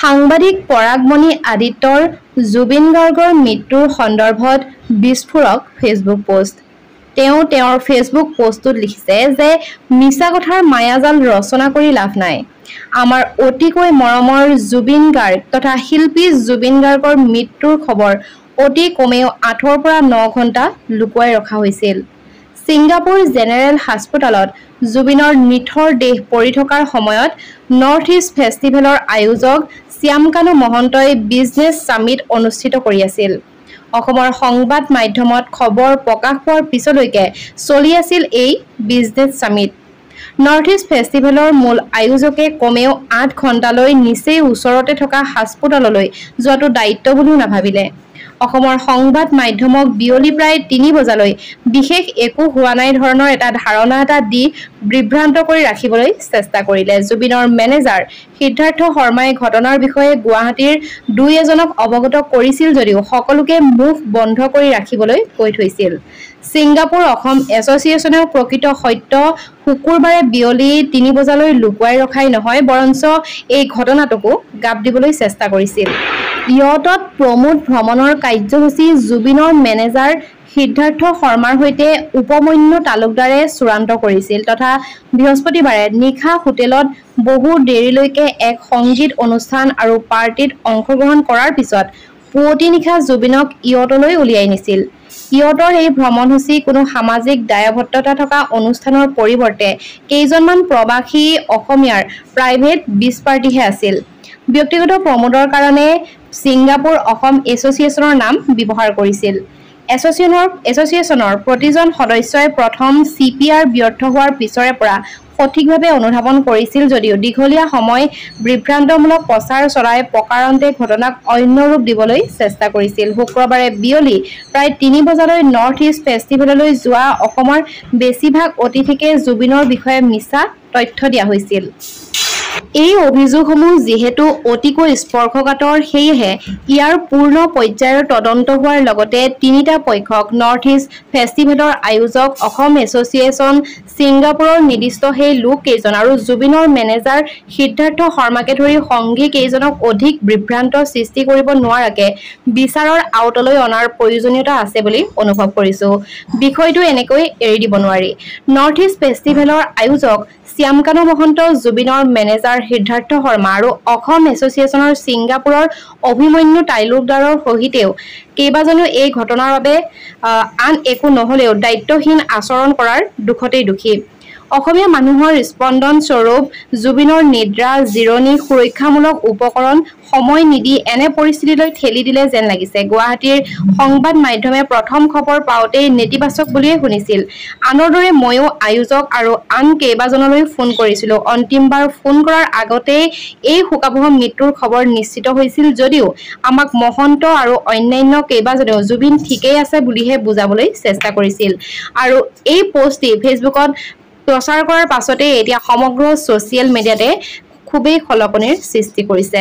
সাংবাদিক পৰাগমণি আদিত্যৰ জুবিন গাৰ্গৰ মৃত্যুৰ সন্দৰ্ভত বিস্ফোৰক ফেচবুক পোষ্ট। তেওঁৰ ফেচবুক পোষ্টত লিখিছে যে মিছা কথাৰ মায়াজাল ৰচনা কৰি লাভ নাই। আমাৰ অতিকৈ মৰমৰ জুবিন গাৰ্গ তথা শিল্পী জুবিন গাৰ্গৰ মৃত্যুৰ খবৰ অতি কমেও 8 পৰা 9 ঘণ্টা লুকুৱাই ৰখা হৈছিল। ছিংগাপুৰ জেনেৰেল হাস্পতালত জুবিনৰ নিথৰ দেহ পৰি থকাৰ সময়ত নৰ্থ ইষ্ট ফেষ্টিভেলৰ আয়োজক শ্যামকানু মহন্তই বিজনেছ সামিট অনুষ্ঠিত কৰি আছিল। অসমৰ সংবাদ মাধ্যমত খবৰ প্ৰকাশ পোৱাৰ পিছলৈকে চলি আছিল এই বিজনেছ সামিট। নৰ্থ ইষ্ট ফেষ্টিভেলৰ মূল আয়োজকে কমেও 8 ঘণ্টালৈ নিচেই ওচৰতে থকা হাস্পতাললৈ যোৱাটো দায়িত্ব বুলিও নাভাবিলে। অসমৰ সংবাদ মাধ্যমক বিয়লি প্ৰায় 3 বজালৈ বিশেষ একো হোৱা নাই ধৰণৰ এটা ধাৰণা এটা দি বিভ্ৰান্ত কৰি ৰাখিবলৈ চেষ্টা কৰিলে। জুবিনৰ মেনেজাৰ সিদ্ধাৰ্থ শৰ্মাই ঘটনাৰ বিষয়ে গুৱাহাটীৰ 2-এজনক অৱগত কৰিছিল যদিও সকলোকে মুখ বন্ধ কৰি ৰাখিবলৈ কৈ থৈছিল। ছিংগাপুৰ অসম এছ'চিয়েশ্যনেও প্ৰকৃত সত্য শুকুৰবাৰে বিয়লি 3 বজালৈ লুকুৱাই ৰখাই নহয় বৰঞ্চ এই ঘটনাটোকো গাপ দিবলৈ চেষ্টা কৰিছিল। ইয়টত প্ৰমোদ ভ্ৰমণৰ কাৰ্যসূচী জুবিনৰ মেনেজাৰ সিদ্ধাৰ্থ শৰ্মাৰ সৈতে উপমন্যু তালুকদাৰে চূড়ান্ত কৰিছিল তথা বৃহস্পতিবাৰে নিশা হোটেলত বহু দেৰিলৈকে এক সংগীত অনুষ্ঠান আৰু পাৰ্টিত অংশগ্ৰহণ কৰাৰ পিছত পুৱতি নিশা জুবিনক ইয়টলৈ উলিয়াই নিছিল। ইয়টৰ এই ভ্ৰমণসূচী কোনো সামাজিক দায়বদ্ধতা থকা অনুষ্ঠানৰ পৰিৱৰ্তে কেইজনমান প্ৰবাসী অসমীয়াৰ প্ৰাইভেট বিচ পাৰ্টিহে আছিল। ব্যক্তিগত প্ৰমোদৰ কাৰণে ছিংগাপুৰ অসম এছ'চিয়েশ্যনৰ নাম ব্যৱহাৰ কৰিছিল। এছ'চিয়েশ্যনৰ প্ৰতিজন সদস্যই প্ৰথম CPR ব্যৰ্থ হোৱাৰ পিছৰে পৰা সঠিকভাৱে অনুধাৱন কৰিছিল যদিও দীঘলীয়া সময় বিভ্ৰান্তমূলক প্ৰচাৰ চলাই প্ৰকাৰান্তে ঘটনাক অন্য ৰূপ দিবলৈ চেষ্টা কৰিছিল। শুক্ৰবাৰে বিয়লি প্ৰায় 3 বজালৈ নৰ্থ ইষ্ট ফেষ্টিভেললৈ যোৱা অসমৰ বেছিভাগ অতিথিকে জুবিনৰ বিষয়ে মিছা তথ্য দিয়া হৈছিল। এই অভিযোগসমূহ যিহেতু অতিকৈ স্পৰ্শকাতৰ সেয়েহে ইয়াৰ পূৰ্ণ পৰ্যায়ৰ তদন্ত হোৱাৰ লগতে 3টা পক্ষক নৰ্থ ইষ্ট ফেষ্টিভেলৰ আয়োজক অসম এছ'চিয়েশ্যন ছিংগাপুৰৰ নিৰ্দিষ্ট সেই লোক কেইজন আৰু জুবিনৰ মেনেজাৰ সিদ্ধাৰ্থ শৰ্মাকে ধৰি সংগী কেইজনক অধিক বিভ্ৰান্ত সৃষ্টি কৰিব নোৱাৰাকে বিচাৰৰ আওতলৈ অনাৰ প্ৰয়োজনীয়তা আছে বুলি অনুভৱ কৰিছো। বিষয়টো এনেকৈ এৰি দিব নোৱাৰি। নৰ্থ ইষ্ট ফেষ্টিভেলৰ আয়োজক শ্যামকানু মহন্ত, জুবিনৰ মেনেজাৰ সিদ্ধাৰ্থ শৰ্মা আৰু অসম এছ'চিয়েশ্যনৰ ছিংগাপুৰৰ অভিমন্যু তালুকদাৰৰ সহিতেও কেইবাজনেও এই ঘটনাৰ বাবে আন একো নহলেও দায়িত্বহীন আচৰণ কৰাৰ দুখতেই দোষী। অসমীয়া মানুহৰ স্পন্দন স্বৰূপ জুবিনৰ নিদ্ৰা, জিৰণি, সুৰক্ষামূলক উপকৰণ সময় নিদি এনে পৰিস্থিতিলৈ ঠেলি দিলে যেন লাগিছে। গুৱাহাটীৰ সংবাদ মাধ্যমে প্ৰথম খবৰ পাওঁতেই নেতিবাচক বুলিয়ে শুনিছিল। আনৰ দৰে ময়ো আয়োজক আৰু আন কেইবাজনলৈ ফোন কৰিছিলো। অন্তিমবাৰ ফোন কৰাৰ আগতেই এই শোকাবহ মৃত্যুৰ খবৰ নিশ্চিত হৈছিল যদিও আমাক মহন্ত আৰু অন্যান্য কেইবাজনেও জুবিন ঠিকেই আছে বুলিহে বুজাবলৈ চেষ্টা কৰিছিল। আৰু এই পোষ্টটি ফেচবুকত প্ৰচাৰ কৰাৰ পাছতে এতিয়া সমগ্ৰ ছ'চিয়েল মিডিয়াতে খুবেই খলকনিৰ সৃষ্টি কৰিছে।